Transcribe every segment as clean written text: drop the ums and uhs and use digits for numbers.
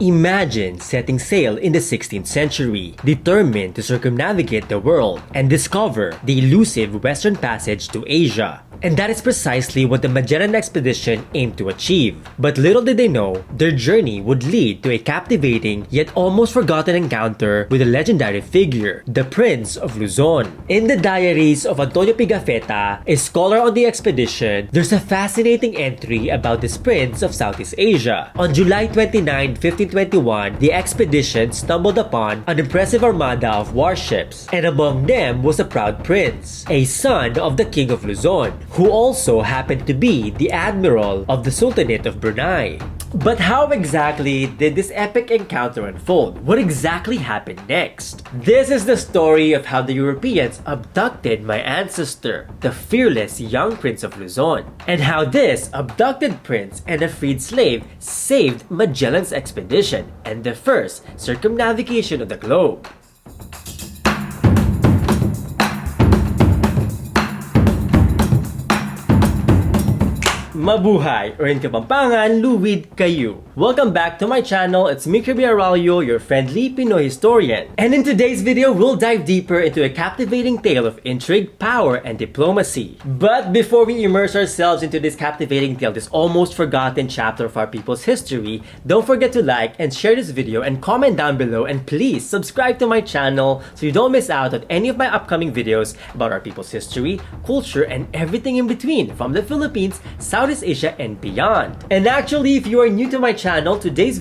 Imagine setting sail in the 16th century, determined to circumnavigate the world and discover the elusive Western Passage to Asia. And that is precisely what the Magellan Expedition aimed to achieve. But little did they know, their journey would lead to a captivating yet almost forgotten encounter with a legendary figure, the Prince of Luzon. In the diaries of Antonio Pigafetta, a scholar on the expedition, there's a fascinating entry about this prince of Southeast Asia. On July 29, 1521, the expedition stumbled upon an impressive armada of warships, and among them was a proud prince, a son of the King of Luzon, who also happened to be the admiral of the Sultanate of Brunei. But how exactly did this epic encounter unfold? What exactly happened next? This is the story of how the Europeans abducted my ancestor, the fearless young Prince of Luzon, and how this abducted prince and a freed slave saved Magellan's expedition and the first circumnavigation of the globe. Mabuhay! Or in Kapampangan, luwid kayo! Welcome back to my channel. It's me, Kirby Araullo, your friendly Pinoy historian. And in today's video, we'll dive deeper into a captivating tale of intrigue, power, and diplomacy. But before we immerse ourselves into this captivating tale, this almost forgotten chapter of our people's history, don't forget to like and share this video and comment down below, and please subscribe to my channel so you don't miss out on any of my upcoming videos about our people's history, culture, and everything in between from the Philippines, Southeast Asia, and beyond. And actually, if you are new to my channel, today's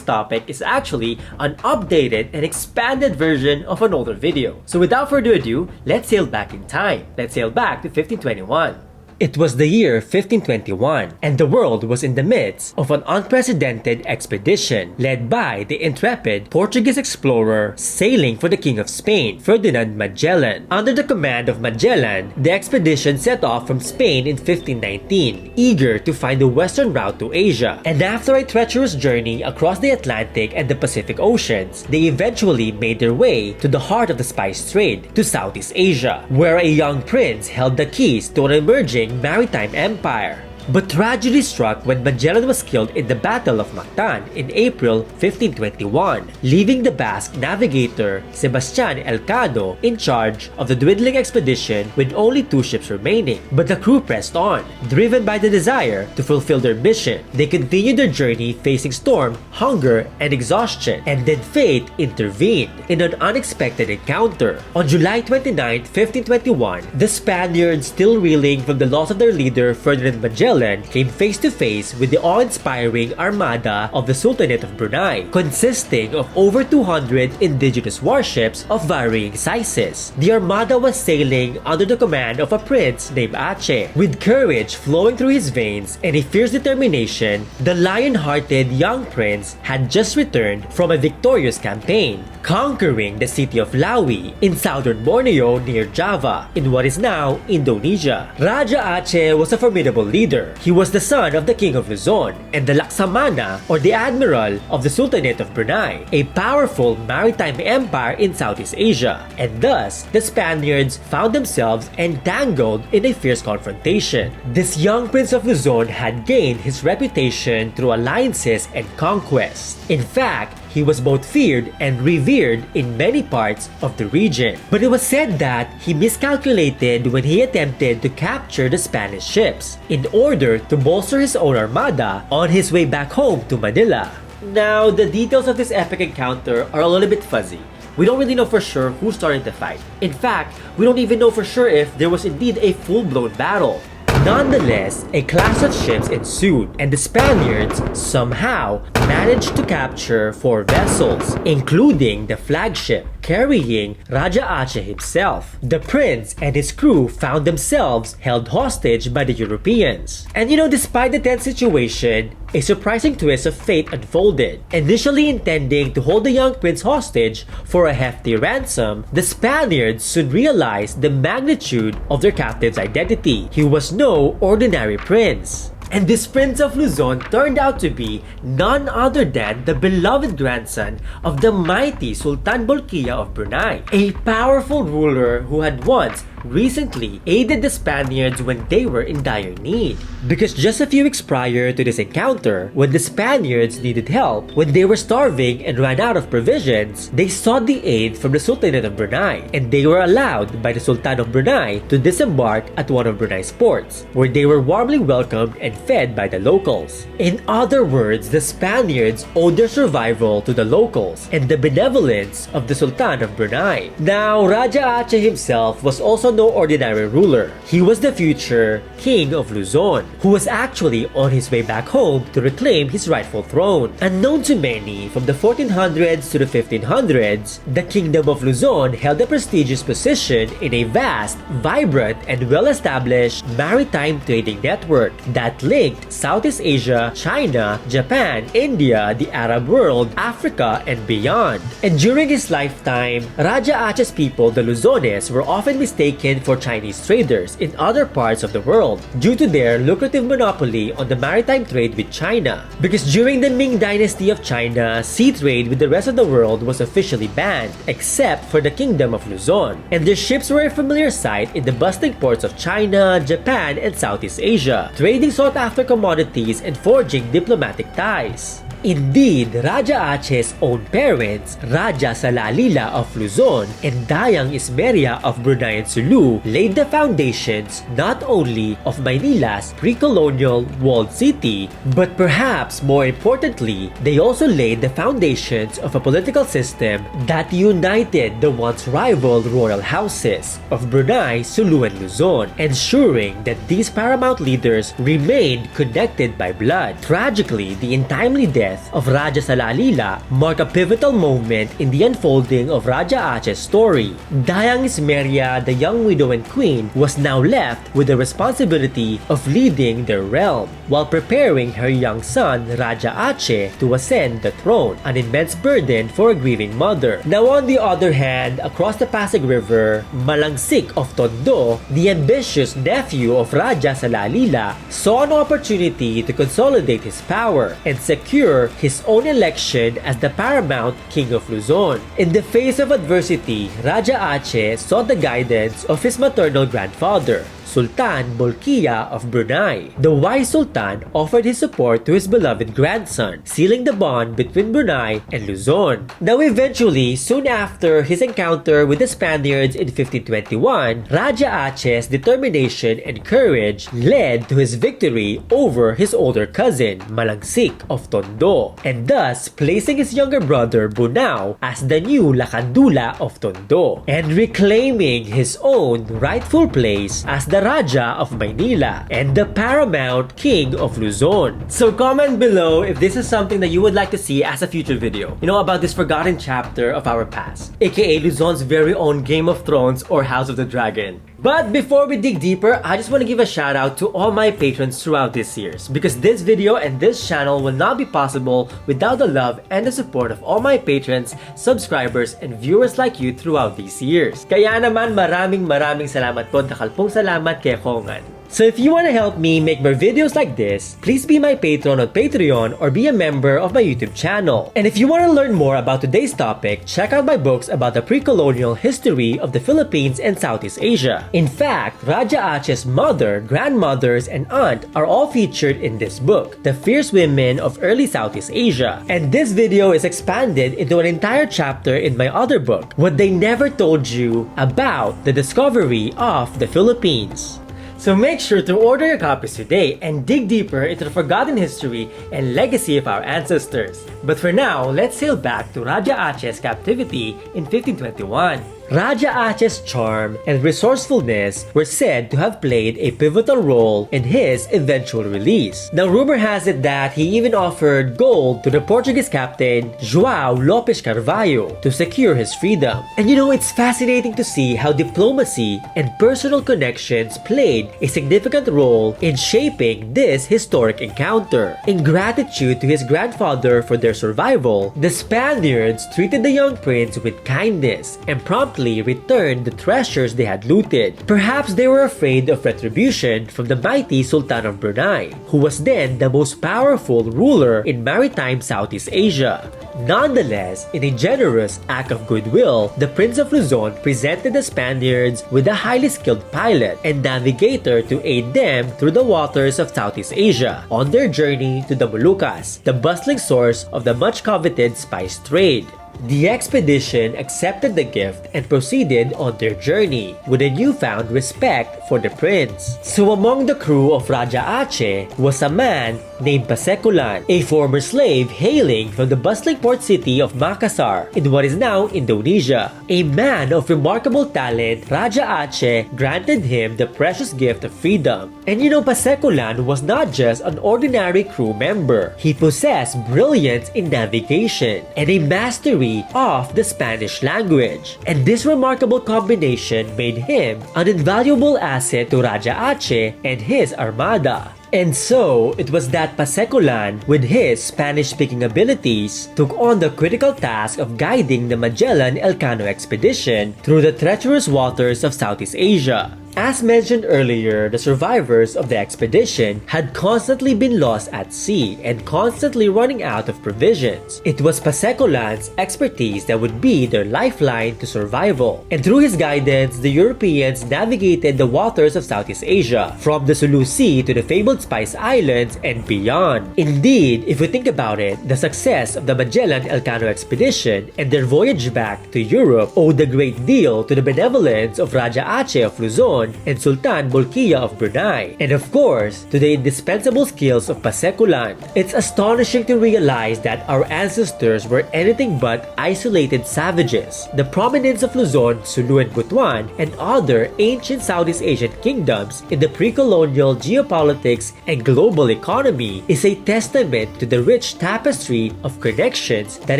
topic is actually an updated and expanded version of an older video. So without further ado, let's sail back in time. Let's sail back to 1521. It was the year 1521, and the world was in the midst of an unprecedented expedition led by the intrepid Portuguese explorer sailing for the King of Spain, Ferdinand Magellan. Under the command of Magellan, the expedition set off from Spain in 1519, eager to find the western route to Asia. And after a treacherous journey across the Atlantic and the Pacific Oceans, they eventually made their way to the heart of the spice trade, to Southeast Asia, where a young prince held the keys to an emerging maritime empire. But tragedy struck when Magellan was killed in the Battle of Mactan in April 1521, leaving the Basque navigator Sebastián-Elcano in charge of the dwindling expedition with only 2 ships remaining. But the crew pressed on, driven by the desire to fulfill their mission. They continued their journey facing storm, hunger, and exhaustion, and then fate intervened in an unexpected encounter. On July 29, 1521, the Spaniards, still reeling from the loss of their leader Ferdinand Magellan, came face to face with the awe-inspiring armada of the Sultanate of Brunei, consisting of over 200 indigenous warships of varying sizes. The armada was sailing under the command of a prince named Aché. With courage flowing through his veins and a fierce determination, the lion-hearted young prince had just returned from a victorious campaign, conquering the city of Lawi in southern Borneo near Java, in what is now Indonesia. Rája Aché was a formidable leader. He was the son of the King of Luzon and the Laksamana, or the Admiral of the Sultanate of Brunei, a powerful maritime empire in Southeast Asia. And thus, the Spaniards found themselves entangled in a fierce confrontation. This young Prince of Luzon had gained his reputation through alliances and conquest. In fact, he was both feared and revered in many parts of the region. But it was said that he miscalculated when he attempted to capture the Spanish ships in order to bolster his own armada on his way back home to Manila. Now, the details of this epic encounter are a little bit fuzzy. We don't really know for sure who started the fight. In fact, we don't even know for sure if there was indeed a full-blown battle. Nonetheless, a clash of ships ensued, and the Spaniards somehow managed to capture 4 vessels, including the flagship carrying Rája Aché himself. The prince and his crew found themselves held hostage by the Europeans. And despite the tense situation, a surprising twist of fate unfolded. Initially intending to hold the young prince hostage for a hefty ransom, the Spaniards soon realized the magnitude of their captive's identity. He was no ordinary prince. And this Prince of Luzon turned out to be none other than the beloved grandson of the mighty Sultan Bolkiah of Brunei, a powerful ruler who had once recently aided the Spaniards when they were in dire need. Because just a few weeks prior to this encounter, when the Spaniards needed help, when they were starving and ran out of provisions, they sought the aid from the Sultanate of Brunei, and they were allowed by the Sultan of Brunei to disembark at one of Brunei's ports, where they were warmly welcomed and fed by the locals. In other words, the Spaniards owed their survival to the locals and the benevolence of the Sultan of Brunei. Now, Rája Aché himself was also no ordinary ruler. He was the future King of Luzon, who was actually on his way back home to reclaim his rightful throne. Unknown to many, from the 1400s to the 1500s, the Kingdom of Luzon held a prestigious position in a vast, vibrant, and well-established maritime trading network that linked Southeast Asia, China, Japan, India, the Arab world, Africa, and beyond. And during his lifetime, Rája Aché's people, the Luzones, were often mistaken for Chinese traders in other parts of the world due to their lucrative monopoly on the maritime trade with China. Because during the Ming Dynasty of China, sea trade with the rest of the world was officially banned, except for the Kingdom of Luzon, and their ships were a familiar sight in the bustling ports of China, Japan, and Southeast Asia, trading sought-after commodities and forging diplomatic ties. Indeed, Rája Aché's own parents, Raja Salalila of Luzon and Dayang Ismeria of Brunei and Sulu, laid the foundations not only of Manila's pre-colonial walled city, but perhaps more importantly, they also laid the foundations of a political system that united the once rival royal houses of Brunei, Sulu, and Luzon, ensuring that these paramount leaders remained connected by blood. Tragically, the untimely death of Raja Salalila marked a pivotal moment in the unfolding of Rája Aché's story. Dayang Ismeria, the young widow and queen, was now left with the responsibility of leading their realm, while preparing her young son, Rája Aché, to ascend the throne, an immense burden for a grieving mother. Now on the other hand, across the Pasig River, Malangsik of Tondo, the ambitious nephew of Raja Salalila, saw an opportunity to consolidate his power and secure his own election as the paramount king of Luzon. In the face of adversity, Rája Aché sought the guidance of his maternal grandfather, Sultan Bolkiah of Brunei. The wise Sultan offered his support to his beloved grandson, sealing the bond between Brunei and Luzon. Now eventually, soon after his encounter with the Spaniards in 1521, Rája Aché's determination and courage led to his victory over his older cousin, Malangsik of Tondo, and thus placing his younger brother Bunao as the new Lakandula of Tondo, and reclaiming his own rightful place as the Raja of Manila and the paramount king of Luzon. So comment below if this is something that you would like to see as a future video, about this forgotten chapter of our past, aka Luzon's very own Game of Thrones or House of the Dragon. But before we dig deeper, I just want to give a shout out to all my patrons throughout these years, because this video and this channel will not be possible without the love and the support of all my patrons, subscribers, and viewers like you throughout these years. Kaya naman maraming salamat po, nakalpong salamat kay Kongan. So if you want to help me make more videos like this, please be my patron on Patreon or be a member of my YouTube channel. And if you want to learn more about today's topic, check out my books about the pre-colonial history of the Philippines and Southeast Asia. In fact, Rája Aché's mother, grandmothers, and aunt are all featured in this book, The Fierce Women of Early Southeast Asia. And this video is expanded into an entire chapter in my other book, What They Never Told You About the Discovery of the Philippines. So make sure to order your copies today and dig deeper into the forgotten history and legacy of our ancestors. But for now, let's sail back to Rája Aché's captivity in 1521. Rája Aché's charm and resourcefulness were said to have played a pivotal role in his eventual release. Now, rumor has it that he even offered gold to the Portuguese captain João Lopes Carvalho to secure his freedom. And it's fascinating to see how diplomacy and personal connections played a significant role in shaping this historic encounter. In gratitude to his grandfather for their survival, the Spaniards treated the young prince with kindness and promptly quickly returned the treasures they had looted. Perhaps they were afraid of retribution from the mighty Sultan of Brunei, who was then the most powerful ruler in maritime Southeast Asia. Nonetheless, in a generous act of goodwill, the Prince of Luzon presented the Spaniards with a highly skilled pilot and navigator to aid them through the waters of Southeast Asia on their journey to the Moluccas, the bustling source of the much-coveted spice trade. The expedition accepted the gift and proceeded on their journey with a newfound respect for the prince. So among the crew of Rája Aché was a man named Pasekulan, a former slave hailing from the bustling port city of Makassar in what is now Indonesia. A man of remarkable talent, Rája Aché granted him the precious gift of freedom. And Pasekulan was not just an ordinary crew member. He possessed brilliance in navigation and a mastery of the Spanish language. And this remarkable combination made him an invaluable asset to Rája Aché and his armada. And so, it was that Pasekulan, with his Spanish-speaking abilities, took on the critical task of guiding the Magellan-Elcano Expedition through the treacherous waters of Southeast Asia. As mentioned earlier, the survivors of the expedition had constantly been lost at sea and constantly running out of provisions. It was Pasekulan's expertise that would be their lifeline to survival. And through his guidance, the Europeans navigated the waters of Southeast Asia, from the Sulu Sea to the fabled Spice Islands and beyond. Indeed, if we think about it, the success of the Magellan-Elcano Expedition and their voyage back to Europe owed a great deal to the benevolence of Rája Aché of Luzon and Sultan Bolkiah of Brunei, and of course, to the indispensable skills of Pasekulan. It's astonishing to realize that our ancestors were anything but isolated savages. The prominence of Luzon, Sulu, and Butuan, and other ancient Southeast Asian kingdoms in the pre-colonial geopolitics and global economy is a testament to the rich tapestry of connections that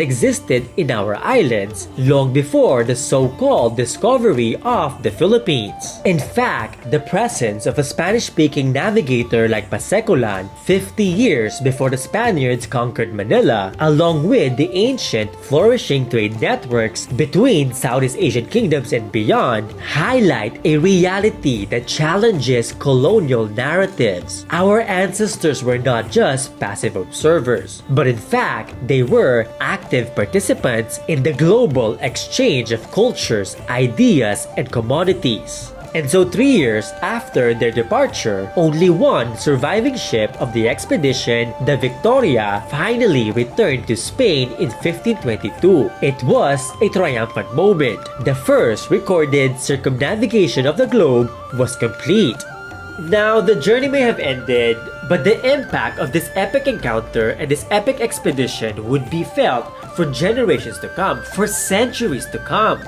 existed in our islands long before the so-called discovery of the Philippines. In fact, the presence of a Spanish-speaking navigator like Pasekulan 50 years before the Spaniards conquered Manila, along with the ancient flourishing trade networks between Southeast Asian kingdoms and beyond, highlight a reality that challenges colonial narratives. Our ancestors were not just passive observers, but in fact, they were active participants in the global exchange of cultures, ideas, and commodities. And so 3 years after their departure, only one surviving ship of the expedition, the Victoria, finally returned to Spain in 1522. It was a triumphant moment. The first recorded circumnavigation of the globe was complete. Now, the journey may have ended, but the impact of this epic encounter and this epic expedition would be felt for generations to come, for centuries to come.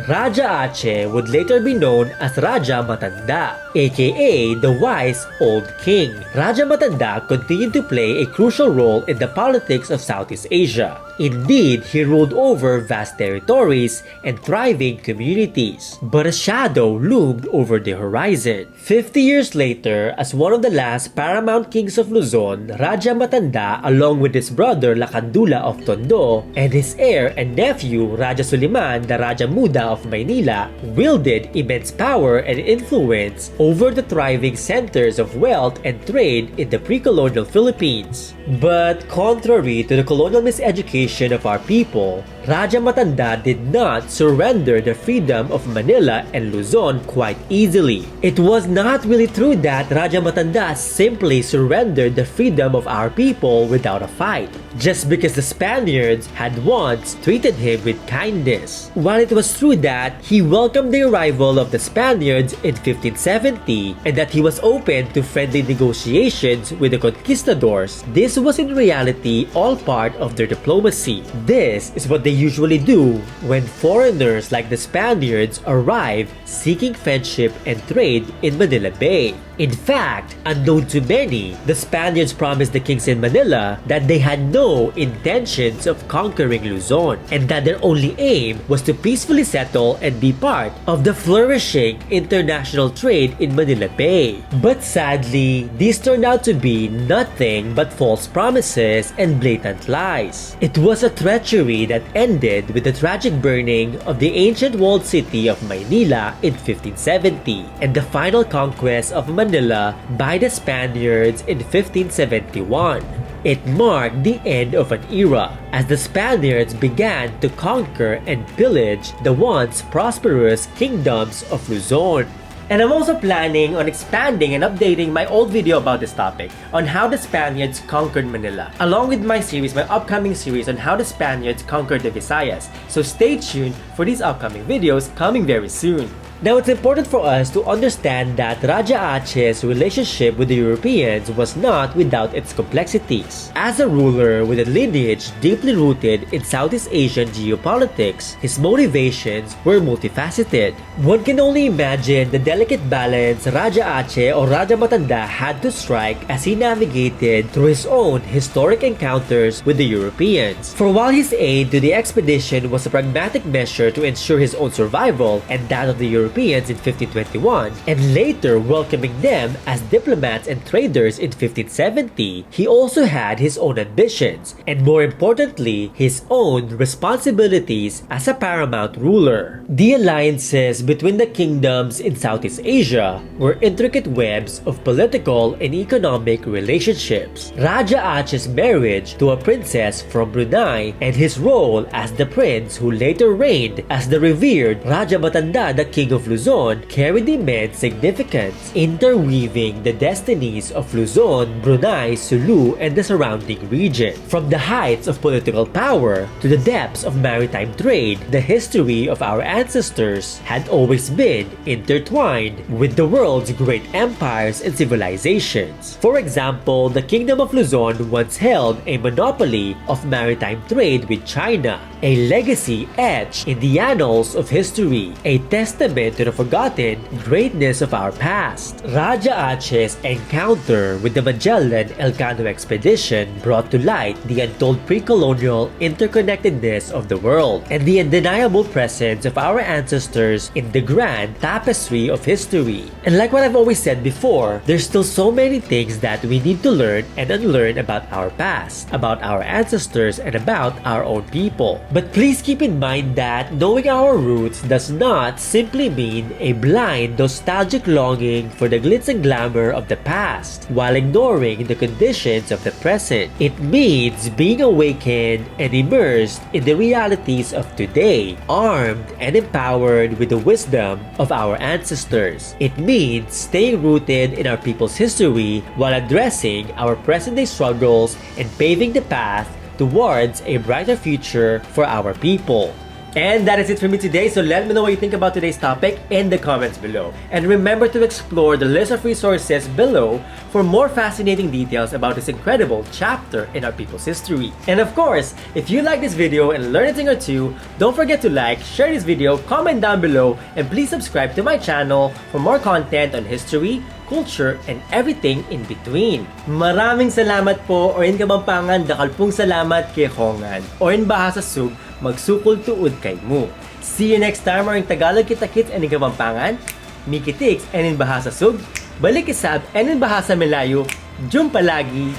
Rája Aché would later be known as Raja Matanda, aka the Wise Old King. Raja Matanda continued to play a crucial role in the politics of Southeast Asia. Indeed, he ruled over vast territories and thriving communities. But a shadow loomed over the horizon. 50 years later, as one of the last paramount kings of Luzon, Raja Matanda, along with his brother Lakandula of Tondo and his heir and nephew Raja Suliman, the Raja Muda of Maynila, wielded immense power and influence over the thriving centers of wealth and trade in the pre-colonial Philippines. But contrary to the colonial miseducation of our people, Raja Matanda did not surrender the freedom of Manila and Luzon quite easily. It was not really true that Raja Matanda simply surrendered the freedom of our people without a fight, just because the Spaniards had once treated him with kindness. While it was true that he welcomed the arrival of the Spaniards in 1570 and that he was open to friendly negotiations with the conquistadors, this was in reality all part of their diplomacy. This is what they usually do when foreigners like the Spaniards arrive seeking friendship and trade in Manila Bay. In fact, unknown to many, the Spaniards promised the kings in Manila that they had no intentions of conquering Luzon and that their only aim was to peacefully settle and be part of the flourishing international trade in Manila Bay. But sadly, these turned out to be nothing but false promises and blatant lies. It was a treachery that ended with the tragic burning of the ancient walled city of Maynila in 1570 and the final conquest of Manila by the Spaniards in 1571. It marked the end of an era as the Spaniards began to conquer and pillage the once prosperous kingdoms of Luzon. And I'm also planning on expanding and updating my old video about this topic on how the Spaniards conquered Manila, along with my upcoming series on how the Spaniards conquered the Visayas. So stay tuned for these upcoming videos coming very soon. Now, it's important for us to understand that Rája Aché's relationship with the Europeans was not without its complexities. As a ruler with a lineage deeply rooted in Southeast Asian geopolitics, his motivations were multifaceted. One can only imagine the delicate balance Rája Aché or Raja Matanda had to strike as he navigated through his own historic encounters with the Europeans. For while his aid to the expedition was a pragmatic measure to ensure his own survival and that of the Europeans in 1521, and later welcoming them as diplomats and traders in 1570, he also had his own ambitions, and more importantly, his own responsibilities as a paramount ruler. The alliances between the kingdoms in Southeast Asia were intricate webs of political and economic relationships. Rája Aché's marriage to a princess from Brunei and his role as the prince who later reigned as the revered Raja Matanda, the king of Luzon, carried immense significance, interweaving the destinies of Luzon, Brunei, Sulu, and the surrounding region. From the heights of political power to the depths of maritime trade, the history of our ancestors had always been intertwined with the world's great empires and civilizations. For example, the Kingdom of Luzon once held a monopoly of maritime trade with China, a legacy etched in the annals of history, a testament to the forgotten greatness of our past. Rája Aché's encounter with the Magellan-Elcano Expedition brought to light the untold pre-colonial interconnectedness of the world and the undeniable presence of our ancestors in the grand tapestry of history. And like what I've always said before, there's still so many things that we need to learn and unlearn about our past, about our ancestors, and about our own people. But please keep in mind that knowing our roots does not simply mean a blind, nostalgic longing for the glitz and glamour of the past, while ignoring the conditions of the present. It means being awakened and immersed in the realities of today, armed and empowered with the wisdom of our ancestors. It means staying rooted in our people's history while addressing our present-day struggles and paving the path towards a brighter future for our people. And that is it for me today, so let me know what you think about today's topic in the comments below. And remember to explore the list of resources below for more fascinating details about this incredible chapter in our people's history. And of course, if you like this video and learned a thing or two, don't forget to like, share this video, comment down below, and please subscribe to my channel for more content on history, culture, and everything in between. Maraming salamat po, or in Kabampangan, dakalpong salamat kay Hongan, or in Bahasa Sug, magsukol tuod kay mo. See you next time, or in Tagalog kita-kits and in Kabampangan, Mikitiks and in Bahasa Sug, balik isab and in Bahasa Melayu, Jum palagi!